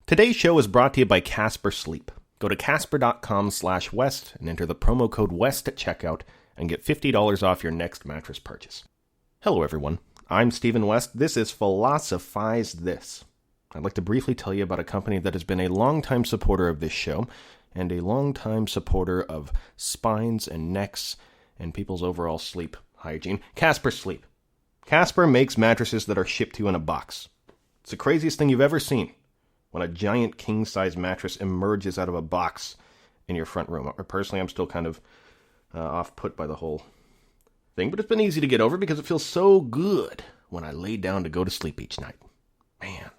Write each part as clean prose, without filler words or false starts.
Today's show is brought to you by Casper Sleep. Go to casper.com/West and enter the promo code WEST at checkout and get $50 off your next mattress purchase. Hello everyone, I'm Stephen West. This is Philosophize This. I'd like to briefly tell you about a company that has been a longtime supporter of this show and a longtime supporter of spines and necks and people's overall sleep hygiene. Casper Sleep. Casper makes mattresses that are shipped to you in a box. It's the craziest thing you've ever seen when a giant king-size mattress emerges out of a box in your front room. Personally, I'm still kind of off-put by the whole thing, but it's been easy to get over because it feels so good when I lay down to go to sleep each night. Man.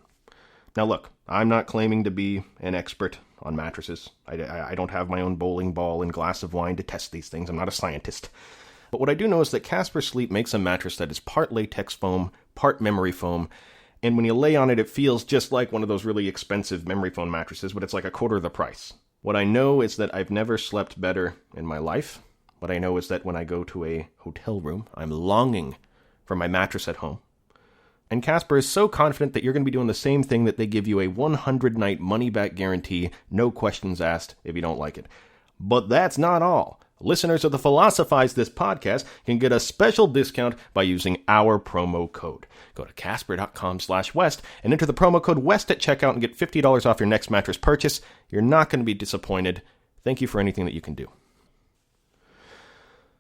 Now look, I'm not claiming to be an expert on mattresses. I don't have my own bowling ball and glass of wine to test these things. I'm not a scientist. But what I do know is that Casper Sleep makes a mattress that is part latex foam, part memory foam, and when you lay on it, it feels just like one of those really expensive memory foam mattresses, but it's like a quarter of the price. What I know is that I've never slept better in my life. What I know is that when I go to a hotel room, I'm longing for my mattress at home. And Casper is so confident that you're going to be doing the same thing that they give you a 100-night money-back guarantee, no questions asked if you don't like it. But that's not all. Listeners of the Philosophize This podcast can get a special discount by using our promo code. Go to casper.com/West and enter the promo code WEST at checkout and get $50 off your next mattress purchase. You're not going to be disappointed. Thank you for anything that you can do.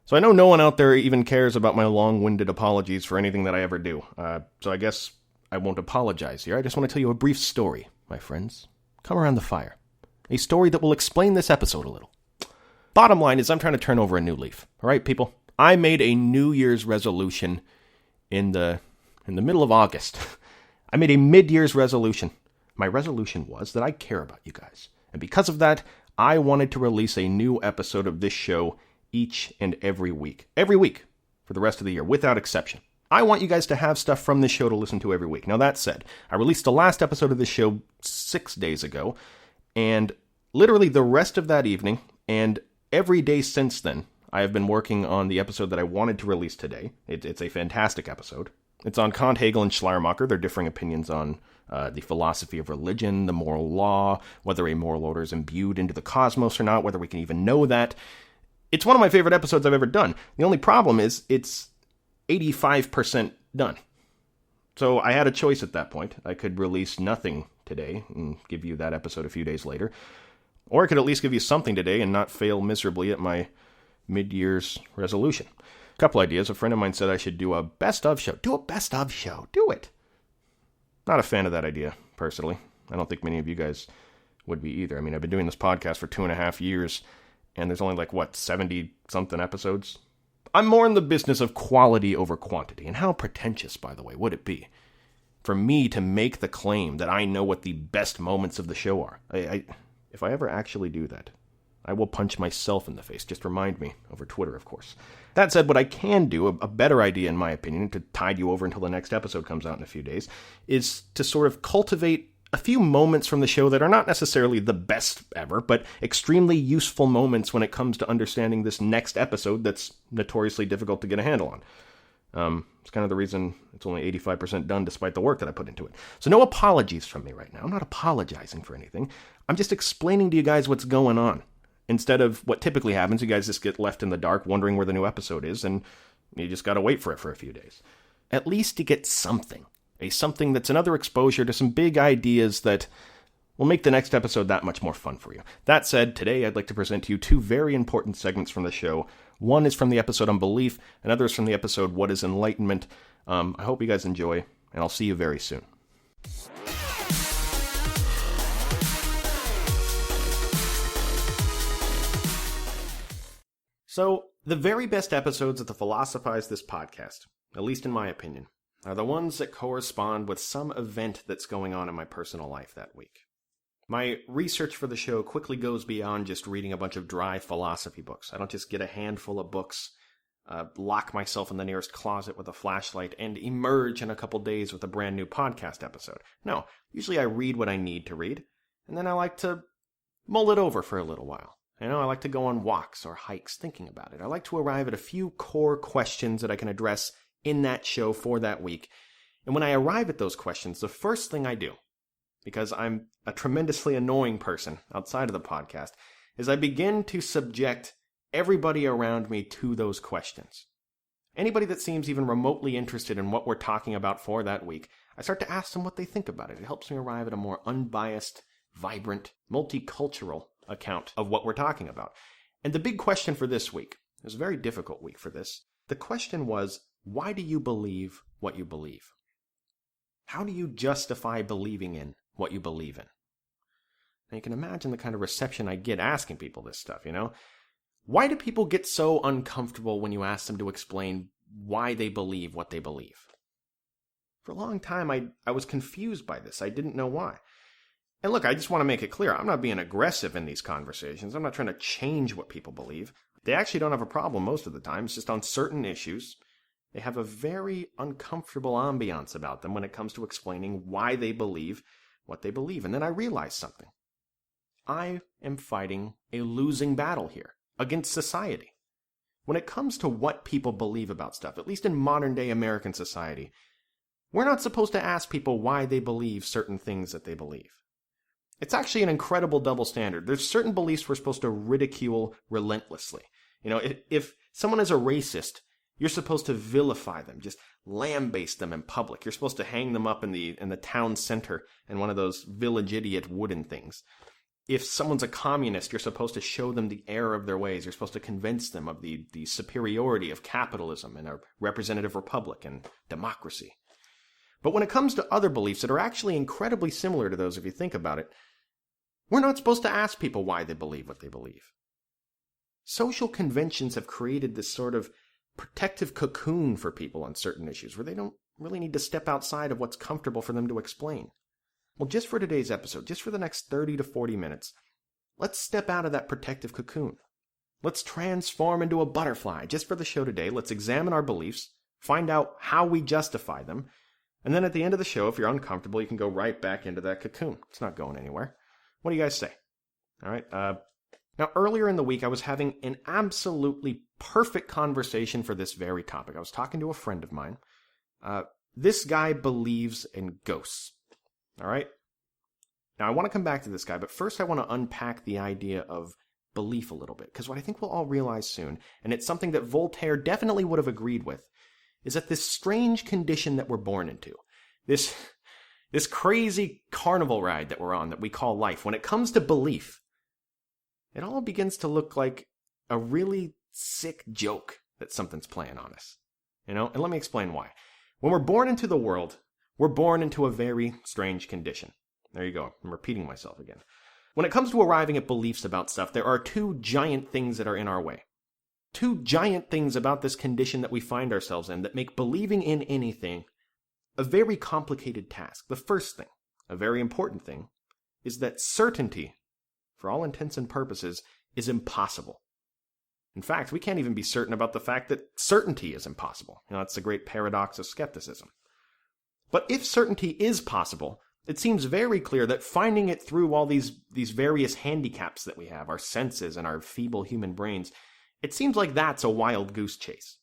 So I know no one out there even cares about my long-winded apologies for anything that I ever do. So I guess I won't apologize here. I just want to tell you a brief story, my friends. Come around the fire. A story that will explain this episode a little. Bottom line is I'm trying to turn over a new leaf. All right, people? I made a New Year's resolution in the middle of August. I made a mid-year's resolution. My resolution was that I care about you guys. And because of that, I wanted to release a new episode of this show each and every week. Every week for the rest of the year, without exception. I want you guys to have stuff from this show to listen to every week. Now, that said, I released the last episode of this show 6 days ago, and literally the rest of that evening, and every day since then, I have been working on the episode that I wanted to release today. It's a fantastic episode. It's on Kant, Hegel, and Schleiermacher, their differing opinions on the philosophy of religion, the moral law, whether a moral order is imbued into the cosmos or not, whether we can even know that. It's one of my favorite episodes I've ever done. The only problem is it's 85% done. So I had a choice at that point. I could release nothing today and give you that episode a few days later. Or I could at least give you something today and not fail miserably at my mid-year's resolution. A couple ideas. A friend of mine said I should do a best-of show. Do a best-of show. Do it. Not a fan of that idea, personally. I don't think many of you guys would be either. I mean, I've been doing this podcast for 2.5 years, and there's only 70-something episodes? I'm more in the business of quality over quantity. And how pretentious, by the way, would it be for me to make the claim that I know what the best moments of the show are? If I ever actually do that, I will punch myself in the face. Just remind me over Twitter, of course. That said, what I can do, a better idea in my opinion, to tide you over until the next episode comes out in a few days, is to sort of cultivate a few moments from the show that are not necessarily the best ever, but extremely useful moments when it comes to understanding this next episode that's notoriously difficult to get a handle on. It's kind of the reason it's only 85% done despite the work that I put into it. So no apologies from me right now. I'm not apologizing for anything. I'm just explaining to you guys what's going on. Instead of what typically happens, you guys just get left in the dark wondering where the new episode is, and you just gotta wait for it for a few days. At least you get something. Something that's another exposure to some big ideas that will make the next episode that much more fun for you. That said, today I'd like to present to you two very important segments from the show. One is from the episode on belief, another is from the episode What is Enlightenment? I hope you guys enjoy, and I'll see you very soon. So, the very best episodes of the Philosophize This podcast, at least in my opinion, are the ones that correspond with some event that's going on in my personal life that week. My research for the show quickly goes beyond just reading a bunch of dry philosophy books. I don't just get a handful of books, lock myself in the nearest closet with a flashlight, and emerge in a couple days with a brand new podcast episode. No, usually I read what I need to read, and then I like to mull it over for a little while. I like to go on walks or hikes thinking about it. I like to arrive at a few core questions that I can address in that show for that week. And when I arrive at those questions, the first thing I do because I'm a tremendously annoying person outside of the podcast, is I begin to subject everybody around me to those questions. Anybody that seems even remotely interested in what we're talking about for that week, I start to ask them what they think about it. It helps me arrive at a more unbiased, vibrant, multicultural account of what we're talking about. And the big question for this week, it was a very difficult week for this, the question was, why do you believe what you believe? How do you justify believing in what you believe in? Now you can imagine the kind of reception I get asking people this stuff, you know? Why do people get so uncomfortable when you ask them to explain why they believe what they believe? For a long time, I was confused by this. I didn't know why. And look, I just want to make it clear, I'm not being aggressive in these conversations. I'm not trying to change what people believe. They actually don't have a problem most of the time. It's just on certain issues, they have a very uncomfortable ambiance about them when it comes to explaining why they believe what they believe. And then I realized something. I am fighting a losing battle here against society. When it comes to what people believe about stuff, at least in modern day American society, we're not supposed to ask people why they believe certain things that they believe. It's actually an incredible double standard. There's certain beliefs we're supposed to ridicule relentlessly. You know, if someone is a racist, you're supposed to vilify them, just lambaste them in public. You're supposed to hang them up in the town center in one of those village idiot wooden things. If someone's a communist, you're supposed to show them the error of their ways. You're supposed to convince them of the superiority of capitalism and a representative republic and democracy. But when it comes to other beliefs that are actually incredibly similar to those, if you think about it, we're not supposed to ask people why they believe what they believe. Social conventions have created this sort of protective cocoon for people on certain issues where they don't really need to step outside of what's comfortable for them to explain. Well, just for today's episode, just for the next 30 to 40 minutes, let's step out of that protective cocoon. Let's transform into a butterfly. Just for the show today, let's examine our beliefs, find out how we justify them, and then at the end of the show, if you're uncomfortable, you can go right back into that cocoon. It's not going anywhere. What do you guys say? All right. Now, earlier in the week, I was having an absolutely perfect conversation for this very topic. I was talking to a friend of mine. This guy believes in ghosts. All right? Now, I want to come back to this guy, but first I want to unpack the idea of belief a little bit, because what I think we'll all realize soon, and it's something that Voltaire definitely would have agreed with, is that this strange condition that we're born into, this crazy carnival ride that we're on that we call life, when it comes to belief, it all begins to look like a really sick joke that something's playing on us. You know, and let me explain why. When we're born into the world, we're born into a very strange condition. There you go. I'm repeating myself again. When it comes to arriving at beliefs about stuff, there are two giant things that are in our way. Two giant things about this condition that we find ourselves in that make believing in anything a very complicated task. The first thing, a very important thing, is that certainty, for all intents and purposes, is impossible. In fact, we can't even be certain about the fact that certainty is impossible. You know, that's the great paradox of skepticism. But if certainty is possible, it seems very clear that finding it through all these various handicaps that we have, our senses and our feeble human brains, it seems like that's a wild goose chase.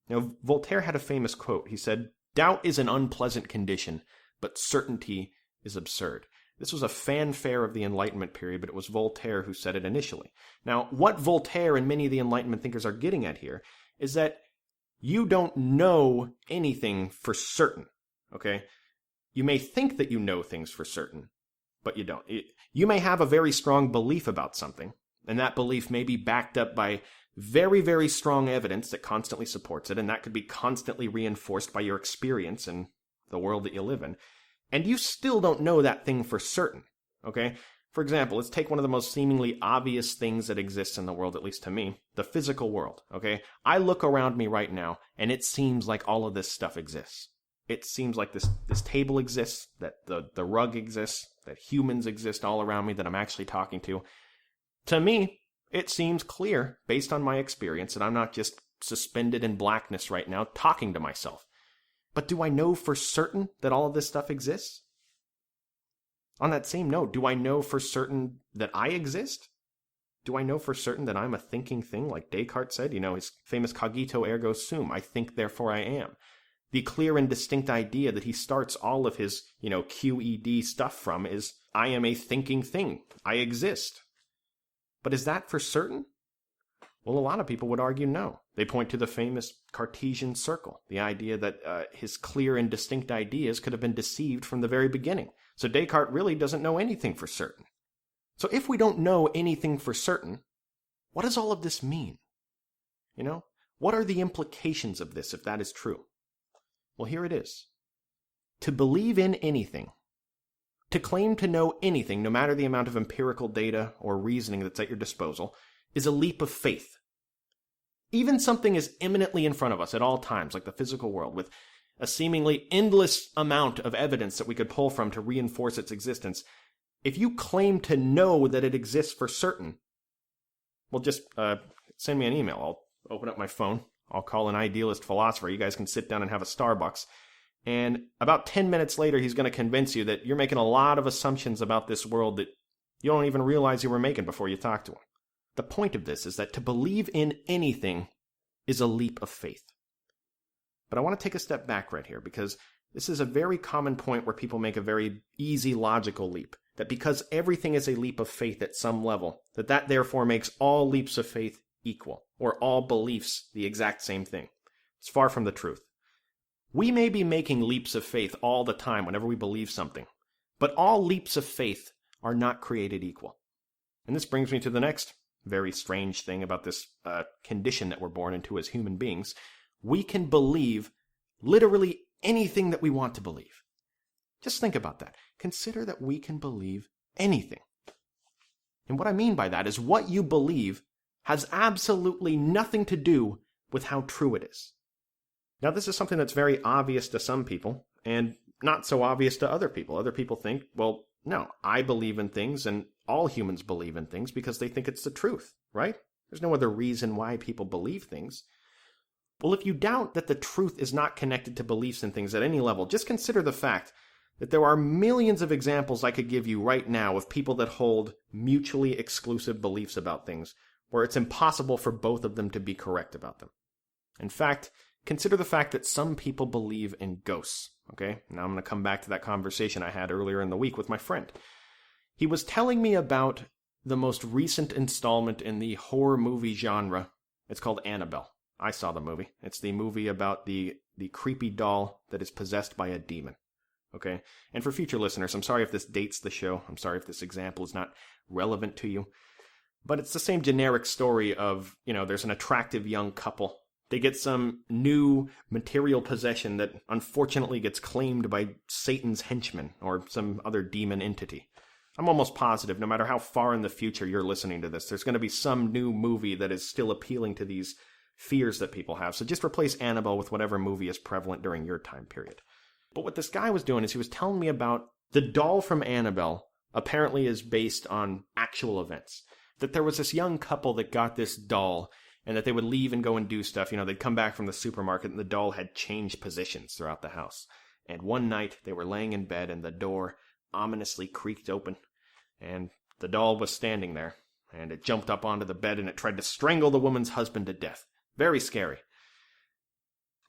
You know, Voltaire had a famous quote. He said, "Doubt is an unpleasant condition, but certainty is absurd." This was a fanfare of the Enlightenment period, but it was Voltaire who said it initially. Now, what Voltaire and many of the Enlightenment thinkers are getting at here is that you don't know anything for certain, okay? You may think that you know things for certain, but you don't. You may have a very strong belief about something, and that belief may be backed up by very, very strong evidence that constantly supports it, and that could be constantly reinforced by your experience in the world that you live in. And you still don't know that thing for certain, okay? For example, let's take one of the most seemingly obvious things that exists in the world, at least to me, the physical world, okay? I look around me right now, and it seems like all of this stuff exists. It seems like this table exists, that the rug exists, that humans exist all around me that I'm actually talking to. To me, it seems clear, based on my experience, that I'm not just suspended in blackness right now talking to myself. But do I know for certain that all of this stuff exists? On that same note, do I know for certain that I exist? Do I know for certain that I'm a thinking thing, like Descartes said? You know, his famous cogito ergo sum, I think, therefore I am. The clear and distinct idea that he starts all of his, QED stuff from is, I am a thinking thing. I exist. But is that for certain? Well, a lot of people would argue no. They point to the famous Cartesian circle, the idea that his clear and distinct ideas could have been deceived from the very beginning. So Descartes really doesn't know anything for certain. So if we don't know anything for certain, what does all of this mean? What are the implications of this if that is true? Well, here it is. To believe in anything, to claim to know anything, no matter the amount of empirical data or reasoning that's at your disposal, is a leap of faith. Even something is imminently in front of us at all times, like the physical world, with a seemingly endless amount of evidence that we could pull from to reinforce its existence. If you claim to know that it exists for certain, well, just send me an email. I'll open up my phone. I'll call an idealist philosopher. You guys can sit down and have a Starbucks. And about 10 minutes later, he's going to convince you that you're making a lot of assumptions about this world that you don't even realize you were making before you talk to him. The point of this is that to believe in anything is a leap of faith. But I want to take a step back right here, because this is a very common point where people make a very easy logical leap. That because everything is a leap of faith at some level, that therefore makes all leaps of faith equal, or all beliefs the exact same thing. It's far from the truth. We may be making leaps of faith all the time whenever we believe something, but all leaps of faith are not created equal. And this brings me to the next very strange thing about this condition that we're born into as human beings. We can believe literally anything that we want to believe. Just think about that. Consider that we can believe anything. And what I mean by that is what you believe has absolutely nothing to do with how true it is. Now, this is something that's very obvious to some people and not so obvious to other people. Other people think, well, no, I believe in things and all humans believe in things because they think it's the truth, right? There's no other reason why people believe things. Well, if you doubt that the truth is not connected to beliefs in things at any level, just consider the fact that there are millions of examples I could give you right now of people that hold mutually exclusive beliefs about things, where it's impossible for both of them to be correct about them. In fact, consider the fact that some people believe in ghosts, okay? Now I'm going to come back to that conversation I had earlier in the week with my friend. He was telling me about the most recent installment in the horror movie genre. It's called Annabelle. I saw the movie. It's the movie about the creepy doll that is possessed by a demon, okay? And for future listeners, I'm sorry if this dates the show. I'm sorry if this example is not relevant to you. But it's the same generic story of, there's an attractive young couple. They get some new material possession that unfortunately gets claimed by Satan's henchman or some other demon entity. I'm almost positive, no matter how far in the future you're listening to this, there's going to be some new movie that is still appealing to these fears that people have. So just replace Annabelle with whatever movie is prevalent during your time period. But what this guy was doing is he was telling me about the doll from Annabelle apparently is based on actual events. That there was this young couple that got this doll, and that they would leave and go and do stuff. They'd come back from the supermarket, and the doll had changed positions throughout the house. And one night, they were laying in bed, and the door ominously creaked open, and the doll was standing there, and it jumped up onto the bed, and it tried to strangle the woman's husband to death. Very scary.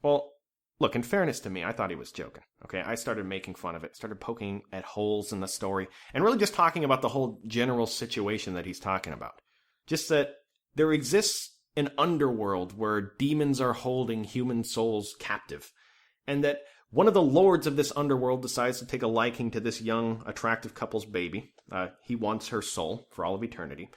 Well, look, in fairness to me, I thought he was joking, okay? I started making fun of it, started poking at holes in the story, and really just talking about the whole general situation that he's talking about. Just that there exists an underworld where demons are holding human souls captive, and that one of the lords of this underworld decides to take a liking to this young, attractive couple's baby. He wants her soul for all of eternity.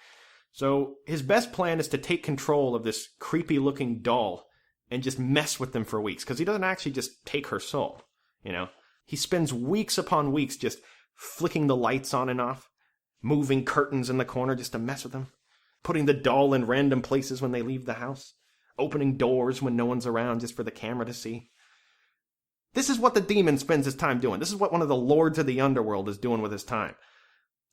So his best plan is to take control of this creepy-looking doll and just mess with them for weeks, because he doesn't actually just take her soul, He spends weeks upon weeks just flicking the lights on and off, moving curtains in the corner just to mess with them, putting the doll in random places when they leave the house, opening doors when no one's around just for the camera to see. This is what the demon spends his time doing. This is what one of the lords of the underworld is doing with his time.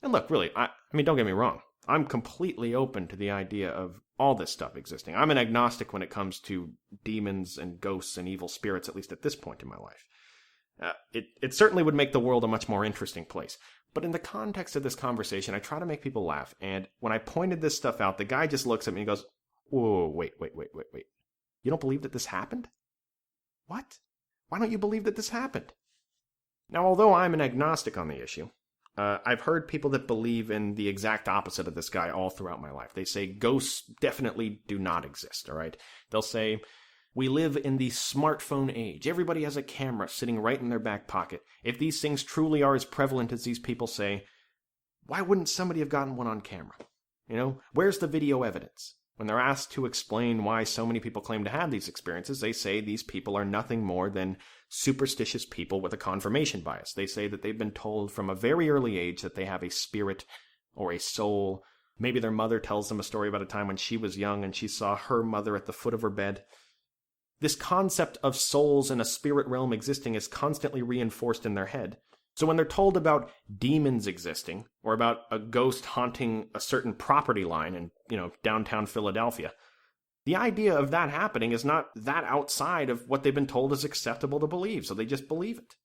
And look, really, I mean, don't get me wrong. I'm completely open to the idea of all this stuff existing. I'm an agnostic when it comes to demons and ghosts and evil spirits, at least at this point in my life. It certainly would make the world a much more interesting place. But in the context of this conversation, I try to make people laugh. And when I pointed this stuff out, the guy just looks at me and goes, whoa, wait. You don't believe that this happened? What? Why don't you believe that this happened? Now, although I'm an agnostic on the issue, I've heard people that believe in the exact opposite of this guy all throughout my life. They say ghosts definitely do not exist, all right? They'll say, we live in the smartphone age. Everybody has a camera sitting right in their back pocket. If these things truly are as prevalent as these people say, why wouldn't somebody have gotten one on camera? You know, where's the video evidence? When they're asked to explain why so many people claim to have these experiences, they say these people are nothing more than superstitious people with a confirmation bias. They say that they've been told from a very early age that they have a spirit or a soul. Maybe their mother tells them a story about a time when she was young and she saw her mother at the foot of her bed. This concept of souls in a spirit realm existing is constantly reinforced in their head. So when they're told about demons existing, or about a ghost haunting a certain property line in, downtown Philadelphia, the idea of that happening is not that outside of what they've been told is acceptable to believe, so they just believe it.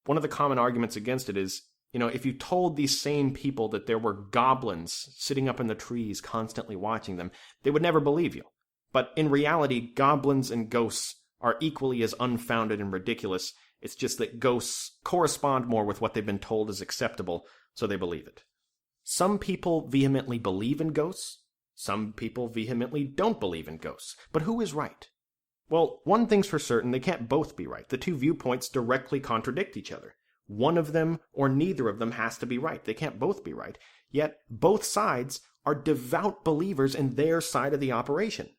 One of the common arguments against it is, if you told these same people that there were goblins sitting up in the trees constantly watching them, they would never believe you. But in reality, goblins and ghosts are equally as unfounded and ridiculous. It's just that ghosts correspond more with what they've been told is acceptable, so they believe it. Some people vehemently believe in ghosts. Some people vehemently don't believe in ghosts. But who is right? Well, one thing's for certain, they can't both be right. The two viewpoints directly contradict each other. One of them or neither of them has to be right. They can't both be right. Yet both sides are devout believers in their side of the operation.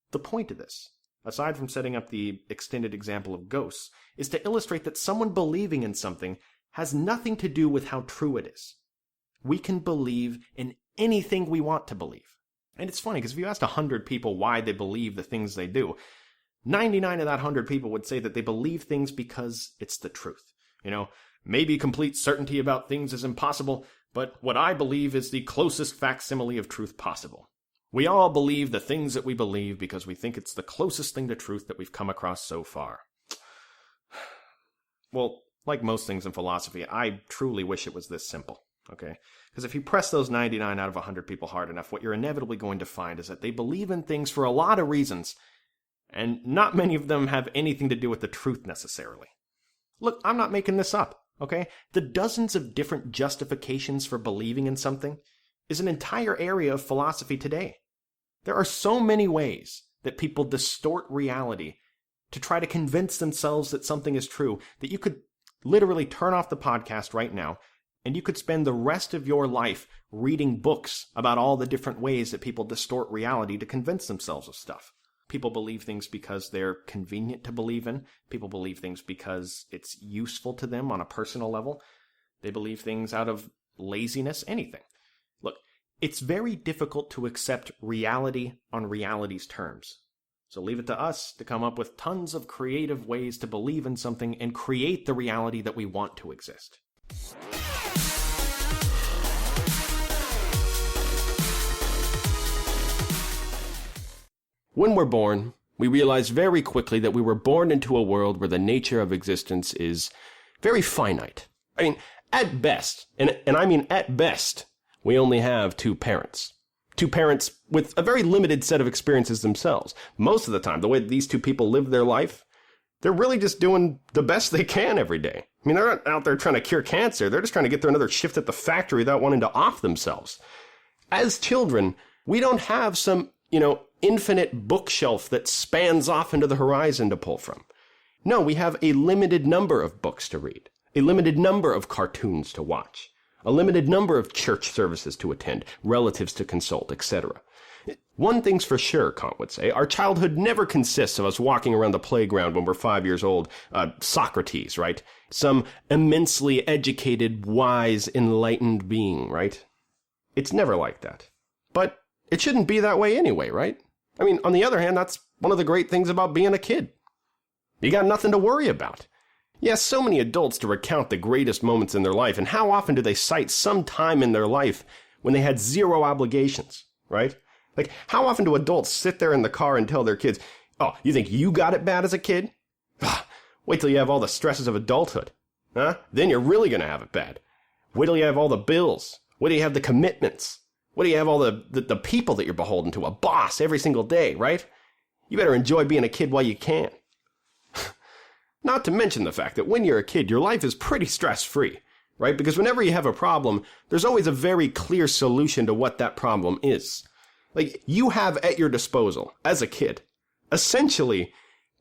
The point of this, aside from setting up the extended example of ghosts, is to illustrate that someone believing in something has nothing to do with how true it is. We can believe in anything we want to believe. And it's funny, because if you asked 100 people why they believe the things they do, 99 of that 100 people would say that they believe things because it's the truth. Maybe complete certainty about things is impossible, but what I believe is the closest facsimile of truth possible. We all believe the things that we believe because we think it's the closest thing to truth that we've come across so far. Well, like most things in philosophy, I truly wish it was this simple, okay? Because if you press those 99 out of 100 people hard enough, what you're inevitably going to find is that they believe in things for a lot of reasons, and not many of them have anything to do with the truth necessarily. Look, I'm not making this up, okay? The dozens of different justifications for believing in something is an entire area of philosophy today. There are so many ways that people distort reality to try to convince themselves that something is true that you could literally turn off the podcast right now and you could spend the rest of your life reading books about all the different ways that people distort reality to convince themselves of stuff. People believe things because they're convenient to believe in. People believe things because it's useful to them on a personal level. They believe things out of laziness, anything. Look, it's very difficult to accept reality on reality's terms. So leave it to us to come up with tons of creative ways to believe in something and create the reality that we want to exist. When we're born, we realize very quickly that we were born into a world where the nature of existence is very finite. I mean, at best, and I mean at best, we only have two parents. Two parents with a very limited set of experiences themselves. Most of the time, the way these two people live their life, they're really just doing the best they can every day. I mean, they're not out there trying to cure cancer. They're just trying to get through another shift at the factory without wanting to off themselves. As children, we don't have some, infinite bookshelf that spans off into the horizon to pull from. No, we have a limited number of books to read, a limited number of cartoons to watch, a limited number of church services to attend, relatives to consult, etc. One thing's for sure, Kant would say, our childhood never consists of us walking around the playground when we're 5 years old, Socrates, right? Some immensely educated, wise, enlightened being, right? It's never like that. But it shouldn't be that way anyway, right? I mean, on the other hand, that's one of the great things about being a kid. You got nothing to worry about. Yes, so many adults to recount the greatest moments in their life, and how often do they cite some time in their life when they had zero obligations, right? Like, how often do adults sit there in the car and tell their kids, oh, you think you got it bad as a kid? Wait till you have all the stresses of adulthood. Huh? Then you're really going to have it bad. Wait till you have all the bills. Wait till you have the commitments. Wait till you have all the people that you're beholden to, a boss every single day, right? You better enjoy being a kid while you can. Not to mention the fact that when you're a kid, your life is pretty stress-free, right? Because whenever you have a problem, there's always a very clear solution to what that problem is. Like, you have at your disposal, as a kid, essentially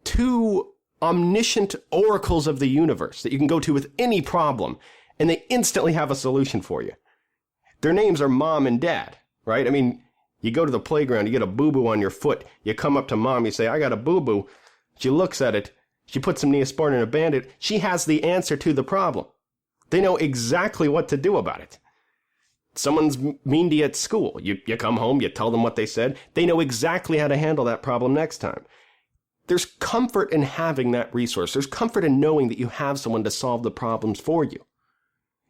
two omniscient oracles of the universe that you can go to with any problem, and they instantly have a solution for you. Their names are Mom and Dad, right? I mean, you go to the playground, you get a boo-boo on your foot, you come up to Mom, you say, I got a boo-boo. She looks at it, she puts some Neosporin in a Band-Aid, she has the answer to the problem. They know exactly what to do about it. Someone's mean to you at school. You come home, you tell them what they said. They know exactly how to handle that problem next time. There's comfort in having that resource. There's comfort in knowing that you have someone to solve the problems for you.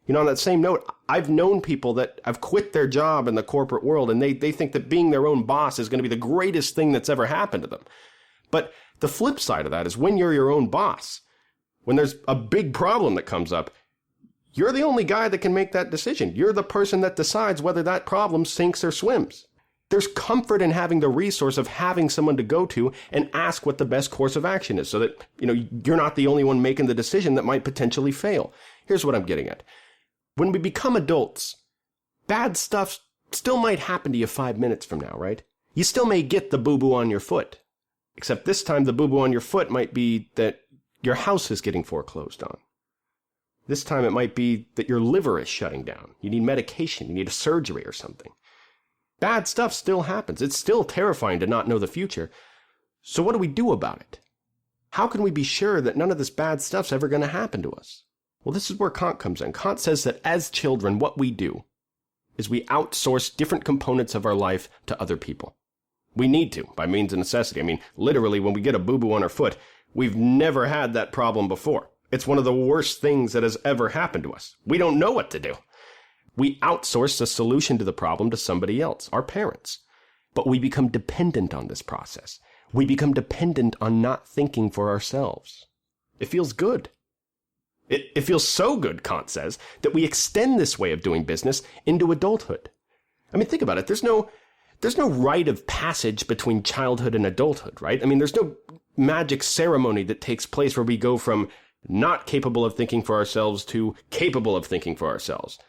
You know, on that same note, I've known people that have quit their job in the corporate world, and they think that being their own boss is going to be the greatest thing that's ever happened to them. But the flip side of that is when you're your own boss, when there's a big problem that comes up, you're the only guy that can make that decision. You're the person that decides whether that problem sinks or swims. There's comfort in having the resource of having someone to go to and ask what the best course of action is so that, you're not the only one making the decision that might potentially fail. Here's what I'm getting at. When we become adults, bad stuff still might happen to you 5 minutes from now, right? You still may get the boo-boo on your foot. Except this time the boo-boo on your foot might be that your house is getting foreclosed on. This time it might be that your liver is shutting down. You need medication. You need a surgery or something. Bad stuff still happens. It's still terrifying to not know the future. So what do we do about it? How can we be sure that none of this bad stuff's ever going to happen to us? Well, this is where Kant comes in. Kant says that as children, what we do is we outsource different components of our life to other people. We need to, by means of necessity. I mean, literally, when we get a boo-boo on our foot, we've never had that problem before. It's one of the worst things that has ever happened to us. We don't know what to do. We outsource the solution to the problem to somebody else, our parents. But we become dependent on this process. We become dependent on not thinking for ourselves. It feels good. It feels so good, Kant says, that we extend this way of doing business into adulthood. I mean, think about it. There's no rite of passage between childhood and adulthood, right? I mean, there's no magic ceremony that takes place where we go from not capable of thinking for ourselves to capable of thinking for ourselves.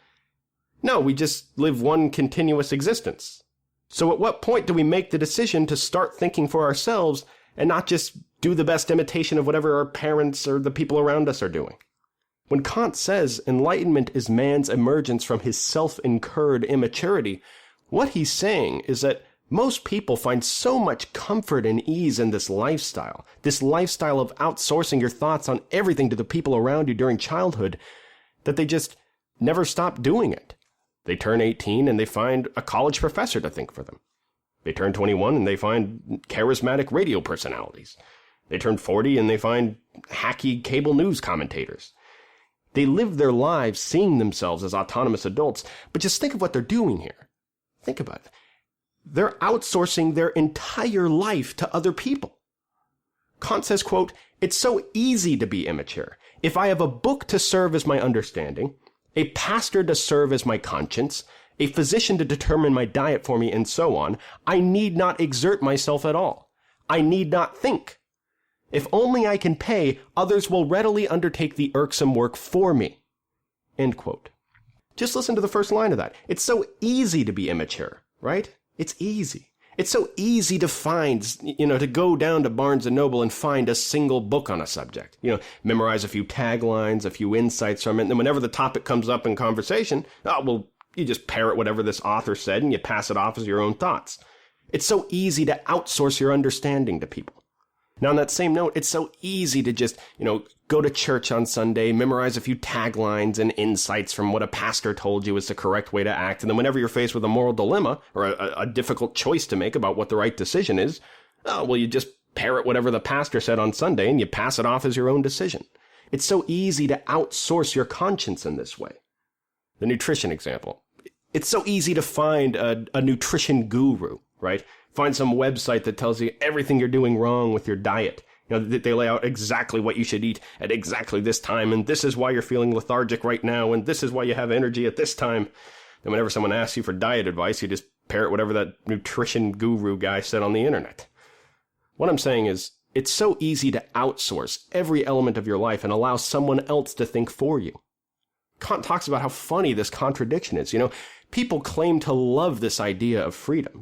No, we just live one continuous existence. So at what point do we make the decision to start thinking for ourselves and not just do the best imitation of whatever our parents or the people around us are doing? When Kant says enlightenment is man's emergence from his self-incurred immaturity, what he's saying is that most people find so much comfort and ease in this lifestyle of outsourcing your thoughts on everything to the people around you during childhood, that they just never stop doing it. They turn 18 and they find a college professor to think for them. They turn 21 and they find charismatic radio personalities. They turn 40 and they find hacky cable news commentators. They live their lives seeing themselves as autonomous adults, but just think of what they're doing here. Think about it. They're outsourcing their entire life to other people. Kant says, quote, "It's so easy to be immature. If I have a book to serve as my understanding, a pastor to serve as my conscience, a physician to determine my diet for me, and so on, I need not exert myself at all. I need not think. If only I can pay, others will readily undertake the irksome work for me." End quote. Just listen to the first line of that. It's so easy to be immature, right? It's easy. It's so easy to find, to go down to Barnes & Noble and find a single book on a subject. Memorize a few taglines, a few insights from it, and then whenever the topic comes up in conversation, you just parrot whatever this author said and you pass it off as your own thoughts. It's so easy to outsource your understanding to people. Now, on that same note, it's so easy to just, go to church on Sunday, memorize a few taglines and insights from what a pastor told you is the correct way to act, and then whenever you're faced with a moral dilemma or a difficult choice to make about what the right decision is, you just parrot whatever the pastor said on Sunday and you pass it off as your own decision. It's so easy to outsource your conscience in this way. The nutrition example. It's so easy to find a nutrition guru, right? Find some website that tells you everything you're doing wrong with your diet. They lay out exactly what you should eat at exactly this time, and this is why you're feeling lethargic right now, and this is why you have energy at this time. Then whenever someone asks you for diet advice, you just parrot whatever that nutrition guru guy said on the internet. What I'm saying is, it's so easy to outsource every element of your life and allow someone else to think for you. Kant talks about how funny this contradiction is. People claim to love this idea of freedom.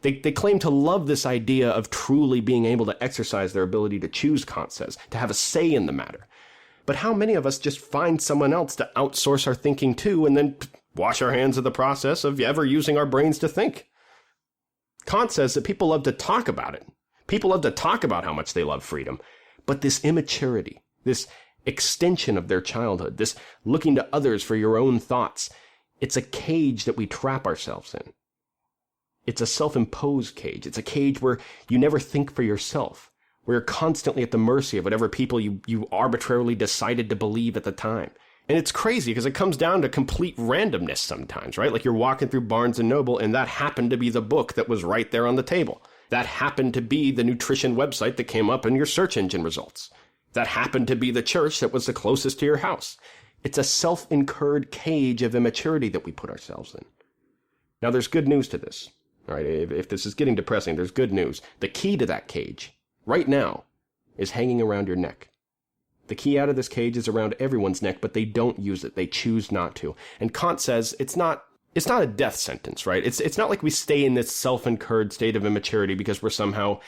They claim to love this idea of truly being able to exercise their ability to choose, Kant says, to have a say in the matter. But how many of us just find someone else to outsource our thinking to and then wash our hands of the process of ever using our brains to think? Kant says that people love to talk about it. People love to talk about how much they love freedom. But this immaturity, this extension of their childhood, this looking to others for your own thoughts, it's a cage that we trap ourselves in. It's a self-imposed cage. It's a cage where you never think for yourself, where you're constantly at the mercy of whatever people you arbitrarily decided to believe at the time. And it's crazy because it comes down to complete randomness sometimes, right? Like you're walking through Barnes & Noble and that happened to be the book that was right there on the table. That happened to be the nutrition website that came up in your search engine results. That happened to be the church that was the closest to your house. It's a self-incurred cage of immaturity that we put ourselves in. Now, there's good news to this. All right, if this is getting depressing, there's good news. The key to that cage, right now, is hanging around your neck. The key out of this cage is around everyone's neck, but they don't use it. They choose not to. And Kant says it's not a death sentence, right? It's not like we stay in this self-incurred state of immaturity because we're somehow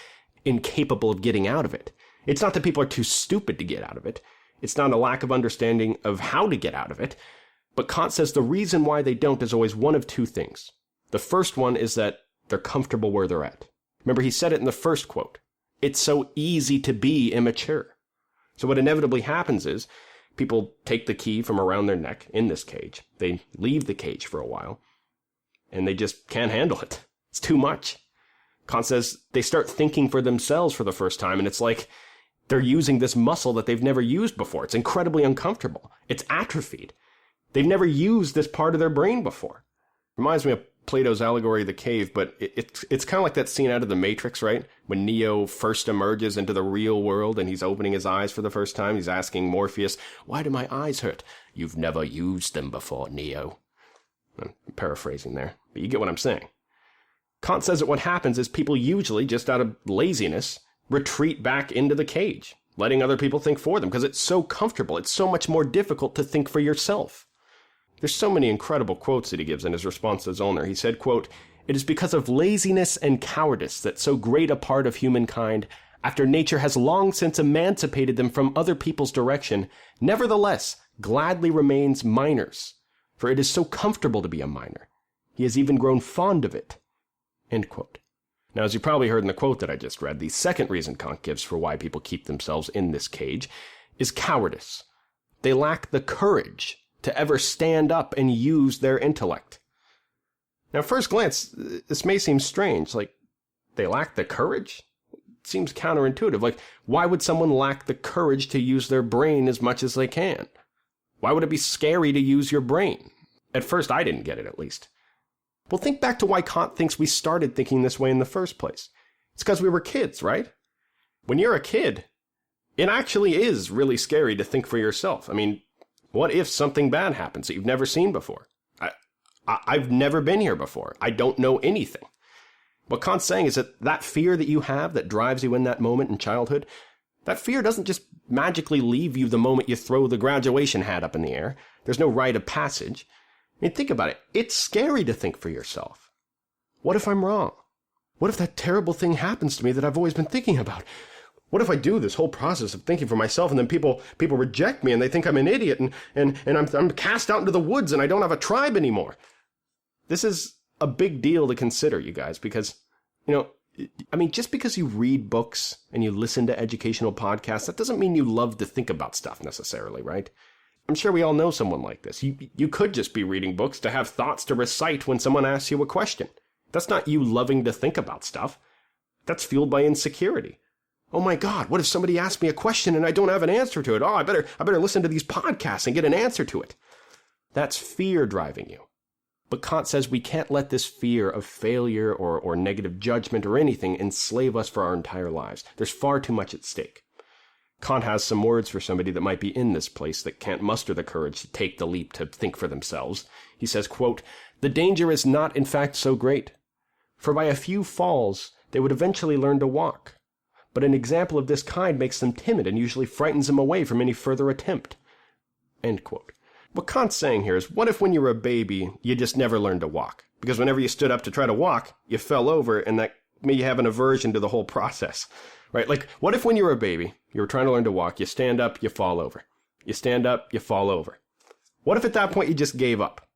incapable of getting out of it. It's not that people are too stupid to get out of it. It's not a lack of understanding of how to get out of it. But Kant says the reason why they don't is always one of two things. The first one is that they're comfortable where they're at. Remember, he said it in the first quote. It's so easy to be immature. So what inevitably happens is people take the key from around their neck in this cage. They leave the cage for a while, and they just can't handle it. It's too much. Kant says they start thinking for themselves for the first time, and it's like they're using this muscle that they've never used before. It's incredibly uncomfortable. It's atrophied. They've never used this part of their brain before. Reminds me of Plato's allegory of the cave, but it's kind of like that scene out of The Matrix, right? When Neo first emerges into the real world and he's opening his eyes for the first time. He's asking Morpheus, "Why do my eyes hurt?" "You've never used them before, Neo." I'm paraphrasing there, but you get what I'm saying. Kant says that what happens is people usually, just out of laziness, retreat back into the cage, letting other people think for them, because it's so comfortable. It's so much more difficult to think for yourself. There's so many incredible quotes that he gives in his response to Zollner. He said, quote, "It is because of laziness and cowardice that so great a part of humankind, after nature has long since emancipated them from other people's direction, nevertheless gladly remains minors. For it is so comfortable to be a minor. He has even grown fond of it." End quote. Now, as you probably heard in the quote that I just read, the second reason Kant gives for why people keep themselves in this cage is cowardice. They lack the courage to ever stand up and use their intellect. Now, at first glance, this may seem strange. Like, they lack the courage? It seems counterintuitive. Like, why would someone lack the courage to use their brain as much as they can? Why would it be scary to use your brain? At first, I didn't get it, at least. Well, think back to why Kant thinks we started thinking this way in the first place. It's because we were kids, right? When you're a kid, it actually is really scary to think for yourself. I mean, what if something bad happens that you've never seen before? I've never been here before. I don't know anything. What Kant's saying is that fear that you have that drives you in that moment in childhood, that fear doesn't just magically leave you the moment you throw the graduation hat up in the air. There's no rite of passage. I mean, think about it. It's scary to think for yourself. What if I'm wrong? What if that terrible thing happens to me that I've always been thinking about? What if I do this whole process of thinking for myself and then people reject me and they think I'm an idiot and I'm cast out into the woods and I don't have a tribe anymore? This is a big deal to consider, you guys, because, just because you read books and you listen to educational podcasts, that doesn't mean you love to think about stuff necessarily, right? I'm sure we all know someone like this. You could just be reading books to have thoughts to recite when someone asks you a question. That's not you loving to think about stuff. That's fueled by insecurity. Oh my God, what if somebody asks me a question and I don't have an answer to it? Oh, I better listen to these podcasts and get an answer to it. That's fear driving you. But Kant says we can't let this fear of failure or negative judgment or anything enslave us for our entire lives. There's far too much at stake. Kant has some words for somebody that might be in this place that can't muster the courage to take the leap to think for themselves. He says, quote, "The danger is not in fact so great, for by a few falls they would eventually learn to walk. but an example of this kind makes them timid and usually frightens them away from any further attempt." End quote. What Kant's saying here is, what if when you were a baby, you just never learned to walk? Because whenever you stood up to try to walk, you fell over, and that made you have an aversion to the whole process, right? Like, what if when you were a baby, you were trying to learn to walk, you stand up, you fall over. You stand up, you fall over. What if at that point you just gave up?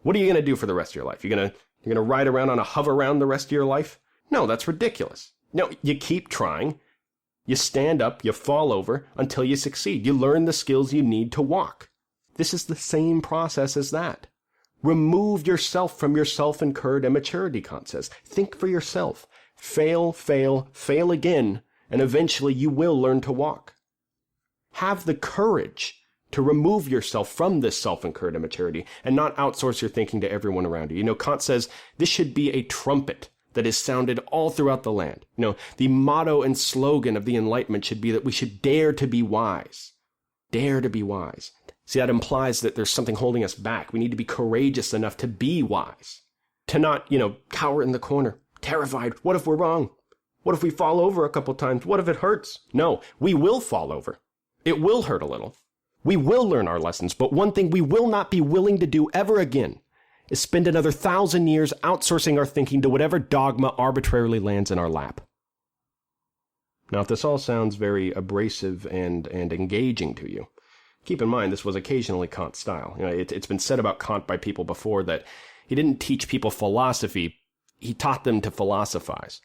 What are you going to do for the rest of your life? You're going to ride around on a hover round the rest of your life? No, that's ridiculous. No, you keep trying. You stand up, you fall over until you succeed. You learn the skills you need to walk. This is the same process as that. Remove yourself from your self-incurred immaturity, Kant says. Think for yourself. Fail, fail, fail again, and eventually you will learn to walk. Have the courage to remove yourself from this self-incurred immaturity and not outsource your thinking to everyone around you. Kant says this should be a trumpet that is sounded all throughout the land. The motto and slogan of the Enlightenment should be that we should dare to be wise. Dare to be wise. See, that implies that there's something holding us back. We need to be courageous enough to be wise. To not, cower in the corner, terrified. What if we're wrong? What if we fall over a couple times? What if it hurts? No, we will fall over. It will hurt a little. We will learn our lessons, but one thing we will not be willing to do ever again is spend another 1,000 years outsourcing our thinking to whatever dogma arbitrarily lands in our lap. Now, if this all sounds very abrasive and engaging to you, keep in mind this was occasionally Kant's style. It's been said about Kant by people before that he didn't teach people philosophy, he taught them to philosophize.